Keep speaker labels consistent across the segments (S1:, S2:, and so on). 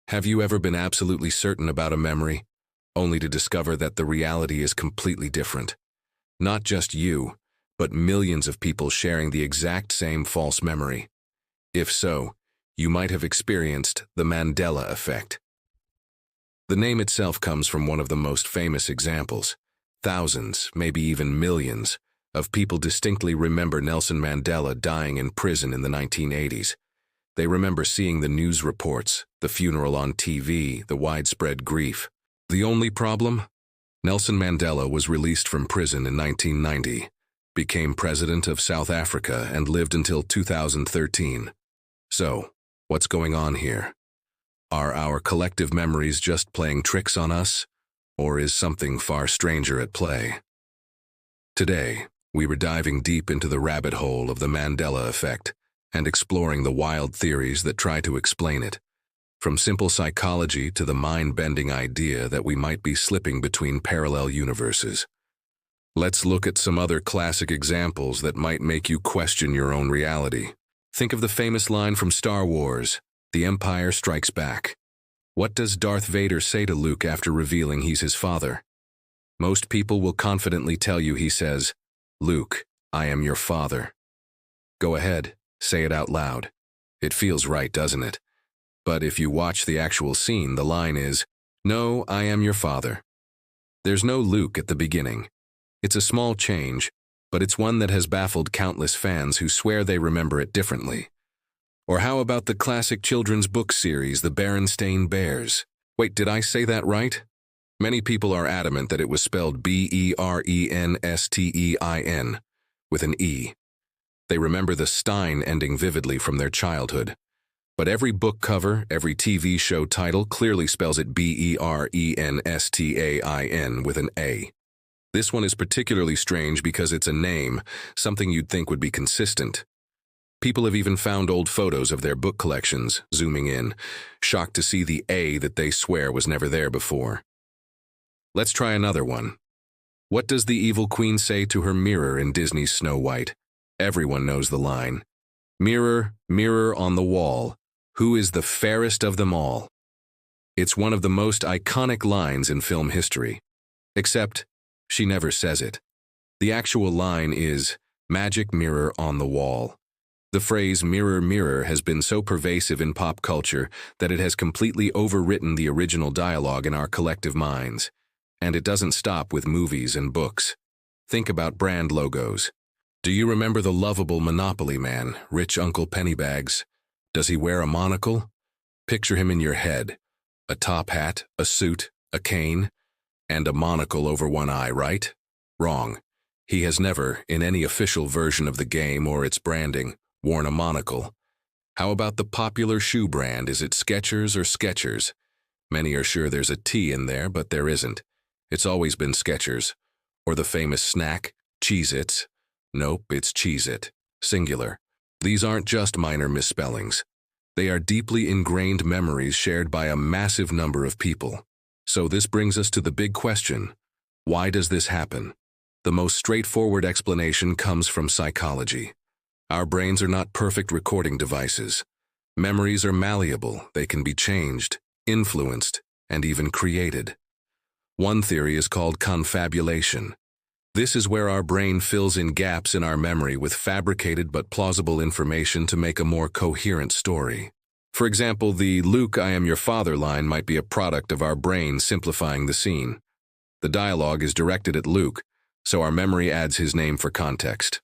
S1: Have you ever been absolutely certain about a memory, only to discover that the reality is completely different? Not just you, but millions of people sharing the exact same false memory. If so, you might have experienced the Mandela Effect. The name itself comes from one of the most famous examples. Thousands, maybe even millions, of people distinctly remember Nelson Mandela dying in prison in the 1980s. They remember seeing the news reports, the funeral on TV, the widespread grief. The only problem? Nelson Mandela was released from prison in 1990, became president of South Africa, and lived until 2013. So, what's going on here? Are our collective memories just playing tricks on us, or is something far stranger at play? Today, we were diving deep into the rabbit hole of the Mandela Effect and exploring the wild theories that try to explain it, from simple psychology to the mind-bending idea that we might be slipping between parallel universes. Let's look at some other classic examples that might make you question your own reality. Think of the famous line from Star Wars, "The Empire Strikes Back." What does Darth Vader say to Luke after revealing he's his father? Most people will confidently tell you he says, "Luke, I am your father." Go ahead, say it out loud. It feels right, doesn't it? But if you watch the actual scene, the line is, "No, I am your father." There's no Luke at the beginning. It's a small change, but it's one that has baffled countless fans who swear they remember it differently. Or how about the classic children's book series, The Berenstain Bears? Wait, did I say that right? Many people are adamant that it was spelled Berenstain, with an E. They remember the Stein ending vividly from their childhood. But every book cover, every TV show title clearly spells it Berenstain with an A. This one is particularly strange because it's a name, something you'd think would be consistent. People have even found old photos of their book collections, zooming in, shocked to see the A that they swear was never there before. Let's try another one. What does the evil queen say to her mirror in Disney's Snow White? Everyone knows the line. "Mirror, mirror on the wall, who is the fairest of them all?" It's one of the most iconic lines in film history. Except, she never says it. The actual line is, "Magic mirror on the wall." The phrase "mirror, mirror" has been so pervasive in pop culture that it has completely overwritten the original dialogue in our collective minds. And it doesn't stop with movies and books. Think about brand logos. Do you remember the lovable Monopoly man, Rich Uncle Pennybags? Does he wear a monocle? Picture him in your head. A top hat, a suit, a cane, and a monocle over one eye, right? Wrong. He has never, in any official version of the game or its branding, worn a monocle. How about the popular shoe brand? Is it Skechers or Skechers? Many are sure there's a T in there, but there isn't. It's always been Skechers. Or the famous snack, Cheez-Its. Nope, it's Cheez-It, singular. These aren't just minor misspellings. They are deeply ingrained memories shared by a massive number of people. So this brings us to the big question. Why does this happen? The most straightforward explanation comes from psychology. Our brains are not perfect recording devices. Memories are malleable. They can be changed, influenced, and even created. One theory is called confabulation. This is where our brain fills in gaps in our memory with fabricated but plausible information to make a more coherent story. For example, the "Luke, I am your father" line might be a product of our brain simplifying the scene. The dialogue is directed at Luke, so our memory adds his name for context.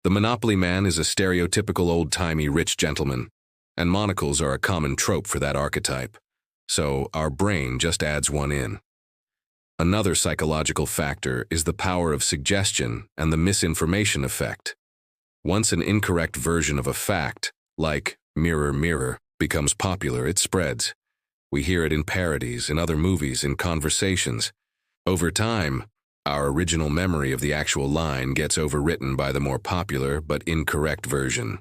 S1: The Monopoly man is a stereotypical old-timey rich gentleman, and monocles are a common trope for that archetype, so our brain just adds one in. Another psychological factor is the power of suggestion and the misinformation effect. Once an incorrect version of a fact, like "mirror, mirror," becomes popular, it spreads. We hear it in parodies, in other movies, in conversations. Over time, our original memory of the actual line gets overwritten by the more popular but incorrect version.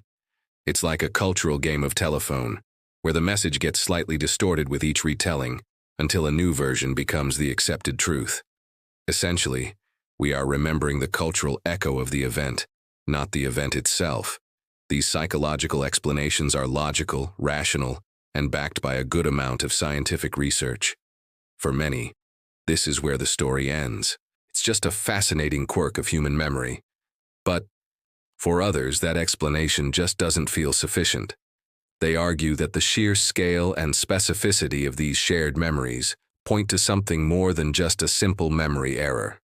S1: It's like a cultural game of telephone, where the message gets slightly distorted with each retelling, until a new version becomes the accepted truth. Essentially, we are remembering the cultural echo of the event, not the event itself. These psychological explanations are logical, rational, and backed by a good amount of scientific research. For many, this is where the story ends. It's just a fascinating quirk of human memory. But for others, that explanation just doesn't feel sufficient. They argue that the sheer scale and specificity of these shared memories point to something more than just a simple memory error.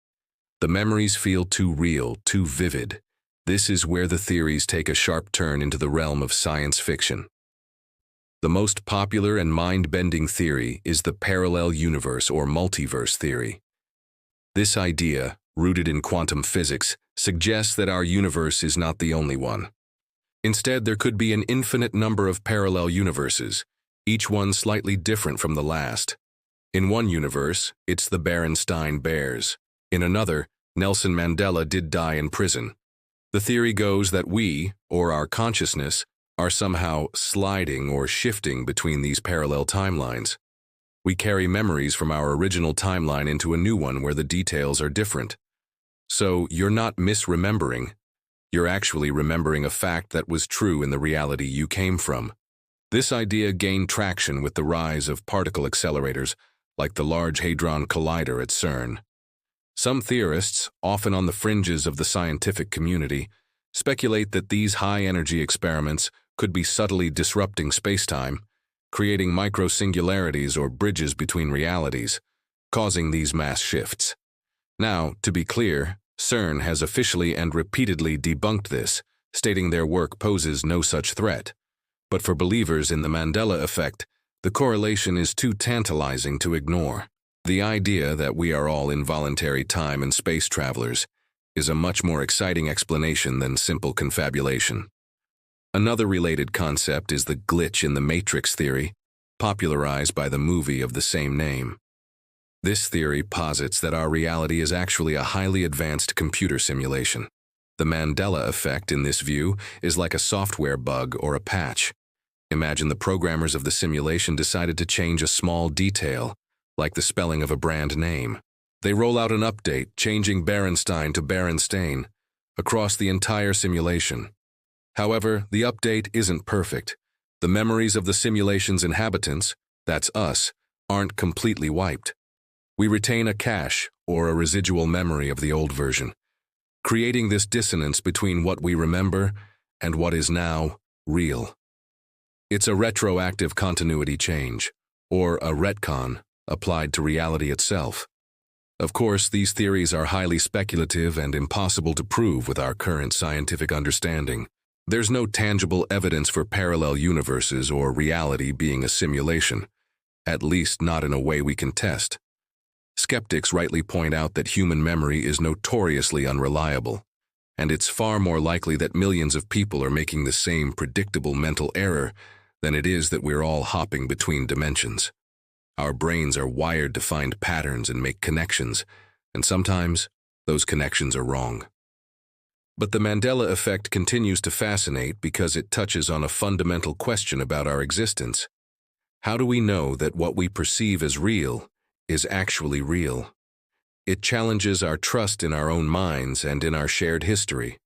S1: The memories feel too real, too vivid. This is where the theories take a sharp turn into the realm of science fiction. The most popular and mind-bending theory is the parallel universe or multiverse theory. This idea, rooted in quantum physics, suggests that our universe is not the only one. Instead, there could be an infinite number of parallel universes, each one slightly different from the last. In one universe, it's the Berenstain Bears. In another, Nelson Mandela did die in prison. The theory goes that we, or our consciousness, are somehow sliding or shifting between these parallel timelines. We carry memories from our original timeline into a new one where the details are different. So you're not misremembering. You're actually remembering a fact that was true in the reality you came from. This idea gained traction with the rise of particle accelerators, like the Large Hadron Collider at CERN. Some theorists, often on the fringes of the scientific community, speculate that these high-energy experiments could be subtly disrupting spacetime, creating micro-singularities or bridges between realities, causing these mass shifts. Now, to be clear, CERN has officially and repeatedly debunked this, stating their work poses no such threat. But for believers in the Mandela Effect, the correlation is too tantalizing to ignore. The idea that we are all involuntary time and space travelers is a much more exciting explanation than simple confabulation. Another related concept is the glitch in the matrix theory, popularized by the movie of the same name. This theory posits that our reality is actually a highly advanced computer simulation. The Mandela Effect in this view is like a software bug or a patch. Imagine the programmers of the simulation decided to change a small detail, like the spelling of a brand name. They roll out an update, changing Berenstain to Berenstain, across the entire simulation. However, the update isn't perfect. The memories of the simulation's inhabitants, that's us, aren't completely wiped. We retain a cache, or a residual memory of the old version, creating this dissonance between what we remember and what is now real. It's a retroactive continuity change, or a retcon, applied to reality itself. Of course, these theories are highly speculative and impossible to prove with our current scientific understanding. There's no tangible evidence for parallel universes or reality being a simulation, at least not in a way we can test. Skeptics rightly point out that human memory is notoriously unreliable, and it's far more likely that millions of people are making the same predictable mental error than it is that we're all hopping between dimensions. Our brains are wired to find patterns and make connections, and sometimes those connections are wrong. But the Mandela Effect continues to fascinate because it touches on a fundamental question about our existence. How do we know that what we perceive as real is actually real? It challenges our trust in our own minds and in our shared history.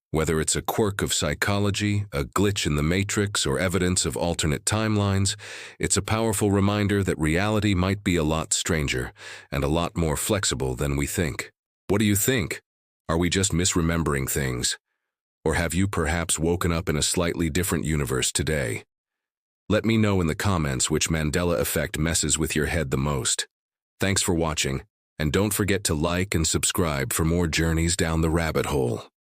S1: Whether it's a quirk of psychology, a glitch in the matrix, or evidence of alternate timelines, it's a powerful reminder that reality might be a lot stranger and a lot more flexible than we think. What do you think? Are we just misremembering things? Or have you perhaps woken up in a slightly different universe today? Let me know in the comments which Mandela Effect messes with your head the most. Thanks for watching, and don't forget to like and subscribe for more journeys down the rabbit hole.